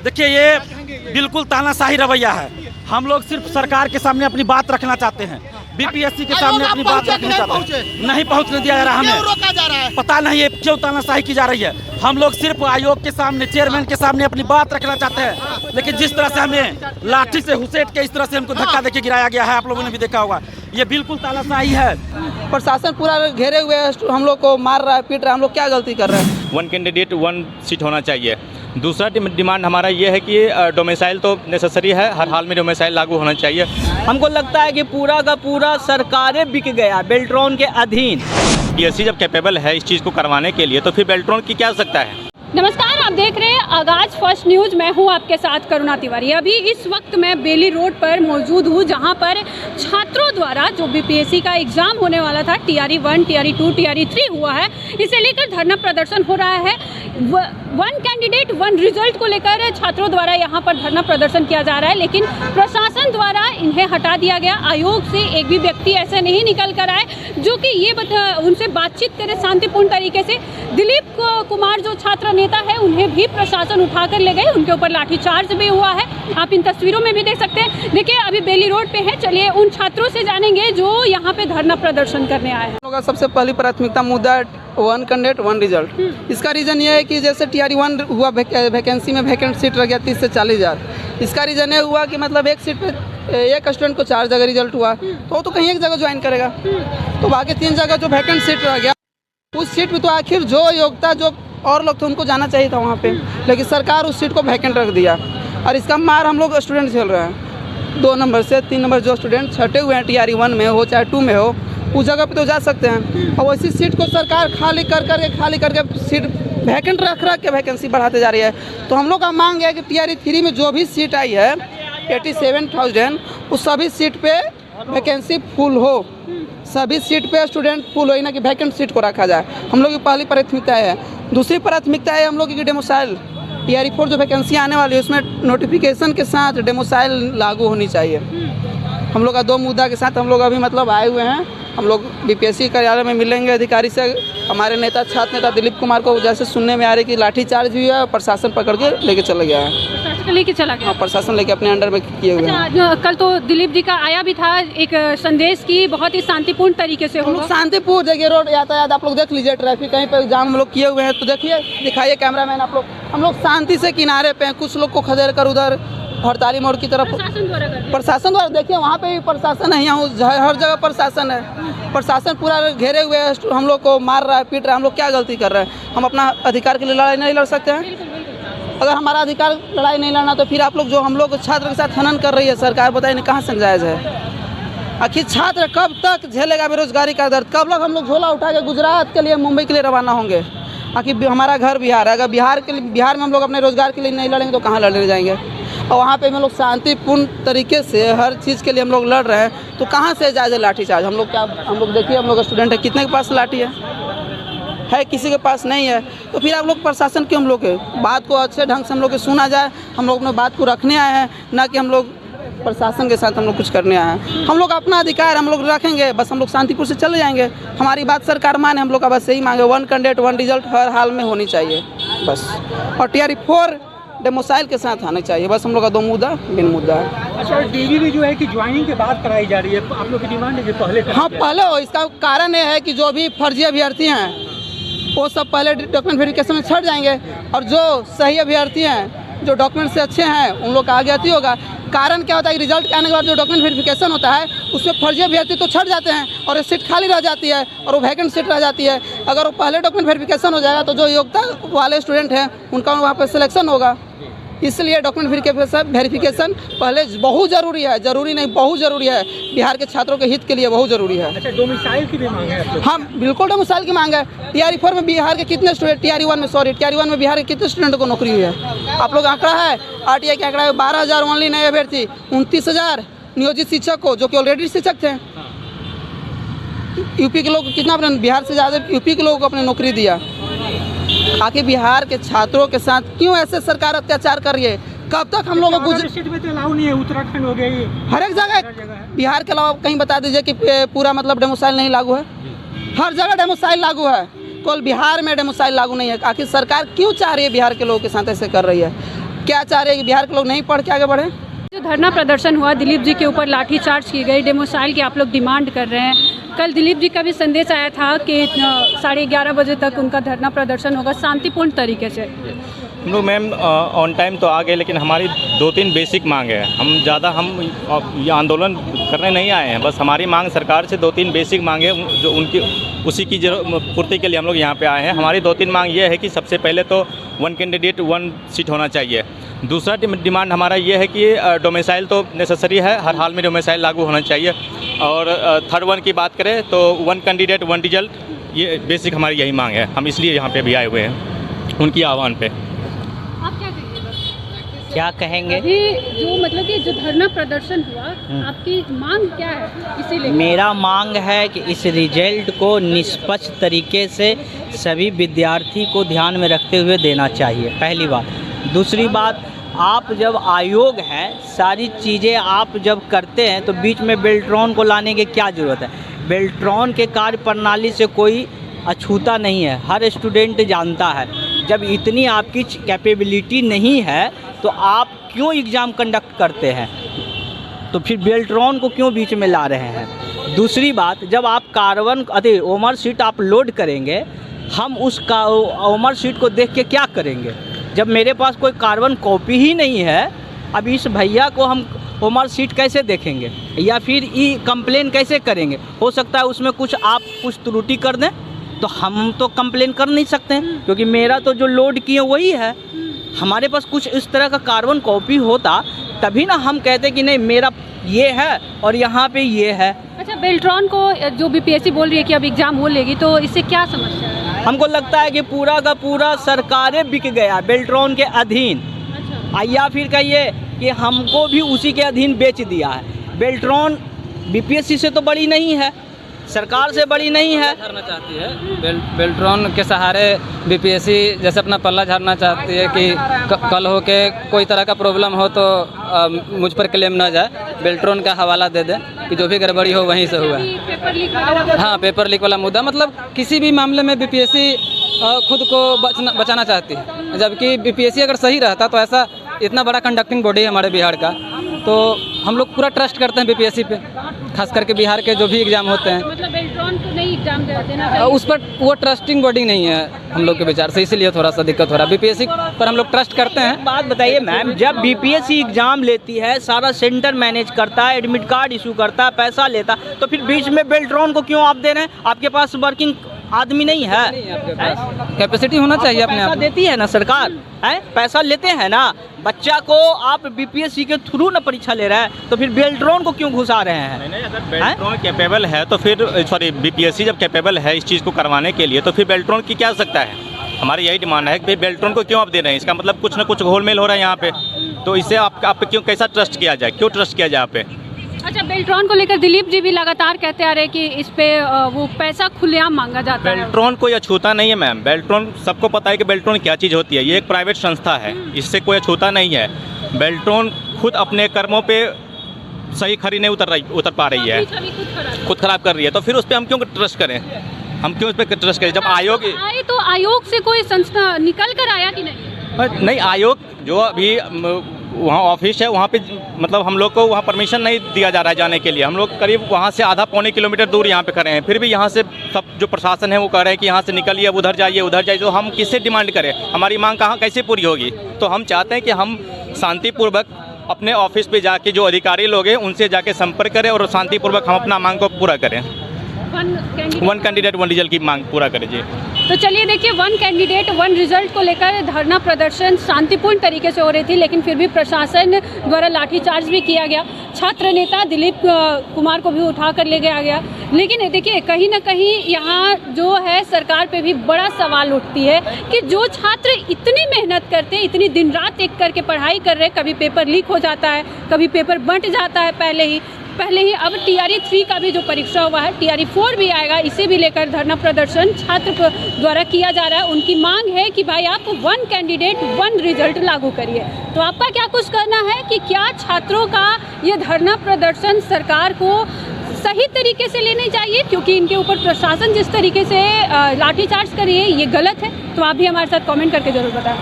देखिए ये बिल्कुल तानाशाही रवैया है। हम लोग सिर्फ सरकार के सामने अपनी बात रखना चाहते हैं, बीपीएससी के सामने अपनी बात रखना चाहते हैं। नहीं पहुंचने दिया जा रहा, हमें रोका जा रहा है। पता नहीं है क्यों तानाशाही की जा रही है। हम लोग सिर्फ आयोग के सामने, चेयरमैन के सामने अपनी बात रखना चाहते हैं, लेकिन जिस तरह से हमें लाठी से घुसेट के इस तरह से हमको धक्का देके गिराया गया है, आप लोगों ने भी देखा होगा, ये बिल्कुल तानाशाही है। प्रशासन पूरा घेरे हुए है, हम लोग को मार रहा है, पीट रहा है। हम लोग क्या गलती कर रहे हैं? वन कैंडिडेट वन सीट होना चाहिए। दूसरा डिमांड हमारा ये है कि डोमिसाइल तो नेसेसरी है, हर हाल में डोमिसाइल लागू होना चाहिए। हमको लगता है कि पूरा का पूरा सरकारें बिक गया बेल्ट्रॉन के अधीन। बीपीएससी जब कैपेबल है इस चीज़ को करवाने के लिए, तो फिर बेल्ट्रॉन की क्या सकता है? नमस्कार, आप देख रहे हैं आगाज फर्स्ट न्यूज़। मैं हूं आपके साथ करुणा तिवारी। अभी इस वक्त मैं बेली रोड पर मौजूद हूं, जहां पर छात्रों द्वारा जो बीपीएससी का एग्ज़ाम होने वाला था, टीआरई 1, टीआरई 2, टीआरई 3 हुआ है, इसे लेकर धरना प्रदर्शन हो रहा है। वन कैंडिडेट वन रिजल्ट को लेकर छात्रों द्वारा यहां पर धरना प्रदर्शन किया जा रहा है, लेकिन प्रशासन द्वारा इन्हें हटा दिया गया। आयोग से एक भी व्यक्ति ऐसे नहीं निकल कर आए जो कि ये उनसे बातचीत करे शांतिपूर्ण तरीके से। दिलीप कुमार जो छात्र नेता है, उन्हें भी प्रशासन उठाकर ले गए, उनके ऊपर लाठीचार्ज भी हुआ है। आप इन तस्वीरों में भी देख सकते हैं। देखिए, अभी बेली रोड पे है, चलिए उन छात्रों से जानेंगे जो यहाँ पे धरना प्रदर्शन करने आए हैं। लोगों का सबसे पहली प्राथमिकता मुद्दा वन कैंडिडेट वन रिजल्ट। इसका रीज़न ये है कि जैसे टीआरई 1 हुआ, वैकेंसी में वैकेंट सीट रह गया 30 से 40 हज़ार। इसका रीज़न ये हुआ कि मतलब एक सीट पे एक स्टूडेंट को 4 जगह रिजल्ट हुआ, तो कहीं एक जगह ज्वाइन करेगा, तो बाकी 3 जगह जो वैकेंट सीट रह गया, उस सीट पे तो आखिर जो योग्यता जो और लोग थे उनको जाना चाहिए था वहाँ पे, लेकिन सरकार उस सीट को वैकेंट रख दिया। और इसका मार हम लोग स्टूडेंट झेल रहे हैं। 2 नंबर से 3 नंबर जो स्टूडेंट छटे हुए हैं टीआरई 1 में हो चाहे 2 में हो, उस जगह पे तो जा सकते हैं, और वैसी सीट को सरकार खाली करके सीट वैकेंट रख के वैकेंसी बढ़ाते जा रही है। तो हम लोग का मांग है कि टीआरई 3 में जो भी सीट आई है 87,000, उस सभी सीट पे वैकेंसी फुल हो, सभी सीट पे स्टूडेंट फुल हो, ना कि वैकेंट सीट को रखा जाए। हम लोग की पहली प्राथमिकता है। दूसरी प्राथमिकता है हम लोग की डेमोसाइल टीआरई 4 जो वैकेंसी आने वाली है, उसमें नोटिफिकेशन के साथ डेमोसाइल लागू होनी चाहिए। हम लोग का 2 मुद्दा के साथ हम लोग अभी मतलब आए हुए हैं। हम लोग बीपीएससी कार्यालय में मिलेंगे अधिकारी से। हमारे नेता छात्र नेता दिलीप कुमार को जैसे सुनने में आ रही कि लाठीचार्ज हुई है, प्रशासन पकड़ के लेके चला गया है। प्रशासन लेके चला गया? हाँ, प्रशासन लेके अपने अंडर में किए हुए हैं। कल तो दिलीप जी का आया भी था एक संदेश की बहुत ही शांतिपूर्ण तरीके से। हम लोग शांतिपूर्ण, देखिए रोड यातायात आप लोग देख लीजिए, ट्रैफिक कहीं पर जाम हम लोग किए हुए हैं, तो देखिए, दिखाइए कैमरामैन आप लोग। हम लोग शांति से किनारे पे हैं, कुछ लोग को खदेड़ कर उधर हड़ताली मोड़ की तरफ प्रशासन द्वारा देखिए, वहाँ पे भी प्रशासन है, यहाँ हर जगह प्रशासन है। प्रशासन पूरा घेरे हुए है, हम लोग को मार रहा है, पीट रहा है। हम लोग क्या गलती कर रहे हैं? हम अपना अधिकार के लिए लड़ाई नहीं लड़ सकते हैं? अगर हमारा अधिकार लड़ाई नहीं लड़ना, तो फिर आप लोग जो हम लोग छात्र के साथ हनन कर रही है सरकार, बताइए नहीं कहाँ से जायज़ है? आखिर छात्र कब तक झेलेगा बेरोजगारी का दर्द? कब लोग हम लोग झोला उठा के गुजरात के लिए, मुंबई के लिए रवाना होंगे? आखिर हमारा घर बिहार है, अगर बिहार में हम लोग अपने रोजगार के लिए नहीं लड़ेंगे तो कहाँ लड़ने जाएंगे? और वहाँ पे हम लोग शांतिपूर्ण तरीके से हर चीज़ के लिए हम लोग लड़ रहे हैं, तो कहाँ से जाए लाठीचार्ज? हम लोग देखिए, हम लोग स्टूडेंट है, कितने के पास लाठी है किसी के पास नहीं है। तो फिर आप लोग प्रशासन की हम लोग के बात को अच्छे ढंग से हम लोग सुना जाए। हम लोग अपने बात को रखने आए हैं, ना कि हम लोग प्रशासन के साथ हम लोग कुछ करने आए हैं। हम लोग अपना अधिकार हम लोग रखेंगे, बस हम लोग शांतिपूर्ण से चले जाएंगे। हमारी बात सरकार माने, हम लोग का बस यही मांगे, वन कैंडिडेट वन रिजल्ट हर हाल में होनी चाहिए बस, और टीआरई 4 डेमोसाइल के साथ आना चाहिए। बस हम लोग का 2 मुद्दा मेन मुद्दा है। अच्छा, डीवी भी जो है कि ज्वाइनिंग के बाद कराई जा रही है, आप लोग की डिमांड है कि पहले? हाँ, पहले हो। इसका कारण ये है कि जो भी फर्जी अभ्यर्थी हैं वो सब पहले डॉक्यूमेंट वेरिफिकेशन में छट जाएंगे, और जो सही अभ्यर्थी हैं, जो डॉक्यूमेंट से अच्छे हैं, उन लोग का आगे आती होगा। कारण क्या होता है कि रिजल्ट के आने के बाद जो डॉक्यूमेंट वेरिफिकेशन होता है, उसमें फर्जी अभ्यर्थी तो छट जाते हैं और सीट खाली रह जाती है, और वो वैकेंट सीट रह जाती है। अगर वो पहले डॉक्यूमेंट वेरिफिकेशन हो जाएगा, तो जो योग्यता वाले स्टूडेंट हैं उनका वहाँ पर सिलेक्शन होगा। इसलिए डॉक्यूमेंट वेरिफिकेशन पहले बहुत ज़रूरी है, ज़रूरी नहीं बहुत ज़रूरी है, बिहार के छात्रों के हित के लिए बहुत ज़रूरी है। अच्छा, डोमिसाइल की भी मांग है? हाँ, बिल्कुल डोमिसाइल की मांग है। टीआरई 4 में बिहार के कितने स्टूडेंट, टीआरई 1 में बिहार के कितने स्टूडेंट को नौकरी हुई है? आप लोग आंकड़ा है, आरटीआई का आंकड़ा है 12,000 ओनली नए अभ्यर्थी, 29,000 नियोजित शिक्षक को जो कि ऑलरेडी शिक्षक थे। यूपी के लोग कितना, अपने बिहार से ज़्यादा यूपी के लोगों को अपने नौकरी दिया। आखिर बिहार के छात्रों के साथ क्यों ऐसे सरकार अत्याचार कर रही है? कब तक हम लोगों को नहीं है? उत्तराखंड हो गई, हर एक जगह बिहार के अलावा कहीं बता दीजिए कि पूरा मतलब डेमोसाइल नहीं लागू है? हर जगह डेमोसाइल लागू है, केवल बिहार में डेमोसाइल लागू नहीं है। आखिर सरकार क्यों चाह रही है बिहार के लोगों के साथ ऐसे कर रही है? क्या चाह रहे हैं कि बिहार के लोग नहीं पढ़ के आगे बढ़े? जो धरना प्रदर्शन हुआ, दिलीप जी के ऊपर लाठीचार्ज की गई, डेमोसाइल की आप लोग डिमांड कर रहे हैं। कल दिलीप जी का भी संदेश आया था कि 11:30 बजे तक उनका धरना प्रदर्शन होगा शांतिपूर्ण तरीके से। हम लोग मैम ऑन टाइम तो आ गए, लेकिन हमारी 2-3 बेसिक मांग है। हम ये आंदोलन करने नहीं आए हैं, बस हमारी मांग सरकार से 2-3 बेसिक मांग है जो उनकी उसी की पूर्ति के लिए हम लोग यहाँ पे आए हैं। हमारी 2-3 मांग ये है कि सबसे पहले तो 1 कैंडिडेट 1 सीट होना चाहिए। दूसरा डिमांड हमारा ये है कि डोमिसाइल तो नेसेसरी है, हर हाल में डोमिसाइल लागू होना चाहिए। और थर्ड वन की बात करें तो 1 कैंडिडेट 1 रिजल्ट, ये बेसिक हमारी यही मांग है। हम इसलिए यहाँ पे भी आए हुए हैं उनकी आह्वान पे। आप क्या कहेंगे? क्या कहेंगे? अभी जो मतलब कि जो धरना प्रदर्शन हुआ, आपकी मांग क्या है इसीलिए? मेरा मांग है कि इस रिजल्ट को निष्पक्ष तरीके से सभी विद्यार्थी को ध्यान में रखते हुए देना चाहिए, पहली बात। दूसरी बात, आप जब आयोग हैं, सारी चीज़ें आप जब करते हैं तो बीच में बेल्ट्रॉन को लाने की क्या ज़रूरत है? बेल्ट्रॉन के कार्य प्रणाली से कोई अछूता नहीं है, हर स्टूडेंट जानता है। जब इतनी आपकी कैपेबिलिटी नहीं है तो आप क्यों एग्ज़ाम कंडक्ट करते हैं? तो फिर बेल्ट्रॉन को क्यों बीच में ला रहे हैं? दूसरी बात, जब आप कार्बन ओमर शीट आप लोड करेंगे, हम उस ओमर शीट को देख के क्या करेंगे? जब मेरे पास कोई कार्बन कॉपी ही नहीं है, अब इस भैया को हम ओमर शीट कैसे देखेंगे या फिर ई कंप्लेन कैसे करेंगे? हो सकता है उसमें आप कुछ त्रुटि कर दें, तो हम तो कंप्लेन कर नहीं सकते हैं, क्योंकि मेरा तो जो लोड किए वही है। हमारे पास कुछ इस तरह का कार्बन कॉपी होता तभी ना हम कहते कि नहीं मेरा ये है और यहाँ पे ये है। अच्छा, बेल्ट्रॉन को जो बीपीएससी बोल रही है कि अब एग्जाम वो लेगी, तो इससे क्या समस्या है? हमको लगता है कि पूरा का पूरा सरकारें बिक गया बेल्ट्रॉन के अधीन। अच्छा, या फिर कहिए कि हमको भी उसी के अधीन बेच दिया है। बेल्ट्रॉन बीपीएससी से तो बड़ी नहीं है, सरकार से बड़ी नहीं है। झाड़ना चाहती है बेल्ट्रॉन के सहारे बीपीएससी जैसे अपना पल्ला झाड़ना चाहती है कि कल हो के कोई तरह का प्रॉब्लम हो तो मुझ पर क्लेम ना जाए, बेल्ट्रॉन का हवाला दे दे कि जो भी गड़बड़ी हो वहीं से हुआ है। पेपर लीक वाला? हाँ, पेपर लीक वाला मुद्दा, मतलब किसी भी मामले में बीपीएससी खुद को बचाना चाहती है। जबकि बीपीएससी अगर सही रहता तो ऐसा इतना बड़ा कंडक्टिंग बॉडी है हमारे बिहार का, तो हम लोग पूरा ट्रस्ट करते हैं बीपीएससी पे, खास करके बिहार के जो भी एग्जाम होते हैं। मतलब बेल्ट्रॉन को नहीं एग्जाम देना चाहिए? उस पर वो ट्रस्टिंग बॉडी नहीं है हम लोग के विचार से, इसीलिए थोड़ा सा दिक्कत हो रहा है। बीपीएससी पर हम लोग ट्रस्ट करते हैं। बात बताइए मैम, जब बीपीएससी एग्जाम लेती है, सारा सेंटर मैनेज करता है, एडमिट कार्ड इशू करता है, पैसा लेता, तो फिर बीच में बेल्ट्रॉन को क्यों आप दे रहे हैं? आपके पास वर्किंग आदमी नहीं है? कैपेसिटी होना चाहिए अपने पैसा आप। देती है ना सरकार, है पैसा लेते हैं ना। बच्चा को आप बीपीएससी के थ्रू ना परीक्षा ले रहे हैं, तो फिर बेल्ट्रॉन को क्यों घुसा रहे हैं? नहीं, अगर बेल्ट्रॉन कैपेबल है तो फिर बीपीएससी जब कैपेबल है इस चीज़ को करवाने के लिए, तो फिर बेल्ट्रॉन की क्या सकता है? हमारी यही डिमांड है कि बेल्ट्रॉन को क्यों आप दे रहे हैं? इसका मतलब कुछ ना कुछ घोलमेल हो रहा है यहाँ पे, तो इससे आप पे क्यों कैसा ट्रस्ट किया जाए? क्यों ट्रस्ट किया जाए आप पे? अच्छा, बेल्ट्रॉन को लेकर दिलीप जी भी लगातार कहते आ रहे हैं कि इस पे वो पैसा खुलेआम मांगा जाता है। बेल्ट्रॉन कोई अछूता नहीं है मैम। बेल्ट्रॉन सबको पता है कि बेल्ट्रॉन क्या चीज़ होती है। ये एक प्राइवेट संस्था है, इससे कोई अछूता नहीं है। बेल्ट्रॉन खुद अपने कर्मों पे सही खरी नहीं उतर पा रही है, खुद खराब कर रही है, तो फिर उस पर हम क्यों ट्रस्ट करें? हम क्यों उस पर ट्रस्ट करें? जब आयोग आए तो आयोग से कोई संस्था निकल कर आया कि नहीं? नहीं, आयोग जो अभी वहाँ ऑफिस है वहाँ पे मतलब हम लोग को वहाँ परमिशन नहीं दिया जा रहा है जाने के लिए। हम लोग करीब वहाँ से आधा पौने किलोमीटर दूर यहाँ पे खड़े हैं, फिर भी यहाँ से सब जो प्रशासन है वो कह रहे हैं कि यहाँ से निकलिए, उधर जाइए। तो हम किससे डिमांड करें? हमारी मांग कहाँ कैसे पूरी होगी? तो हम चाहते हैं कि हम शांतिपूर्वक अपने ऑफिस पे जाके जो अधिकारी लोग हैं उनसे जाके संपर्क करें और शांतिपूर्वक हम अपना मांग को पूरा करें। 1 कैंडिडेट 1 रिजल्ट की मांग पूरा करें जी। तो चलिए देखिए, 1 कैंडिडेट 1 रिजल्ट को लेकर धरना प्रदर्शन शांतिपूर्ण तरीके से हो रही थी, लेकिन फिर भी प्रशासन द्वारा लाठीचार्ज भी किया गया। छात्र नेता दिलीप कुमार को भी उठा कर ले गया गया। लेकिन देखिए, कहीं ना कहीं यहाँ जो है सरकार पे भी बड़ा सवाल उठती है कि जो छात्र इतनी मेहनत करते हैं, इतनी दिन रात एक करके पढ़ाई कर रहे हैं, कभी पेपर लीक हो जाता है, कभी पेपर बंट जाता है पहले ही। अब TRE 3 का भी जो परीक्षा हुआ है, TRE 4 भी आएगा, इसे भी लेकर धरना प्रदर्शन छात्र द्वारा किया जा रहा है। उनकी मांग है कि भाई आप 1 कैंडिडेट 1 रिजल्ट लागू करिए। तो आपका क्या कुछ करना है कि क्या छात्रों का ये धरना प्रदर्शन सरकार को सही तरीके से लेने चाहिए, क्योंकि इनके ऊपर प्रशासन जिस तरीके से लाठीचार्ज कर रही है ये गलत है? तो आप भी हमारे साथ कमेंट करके जरूर बताएं।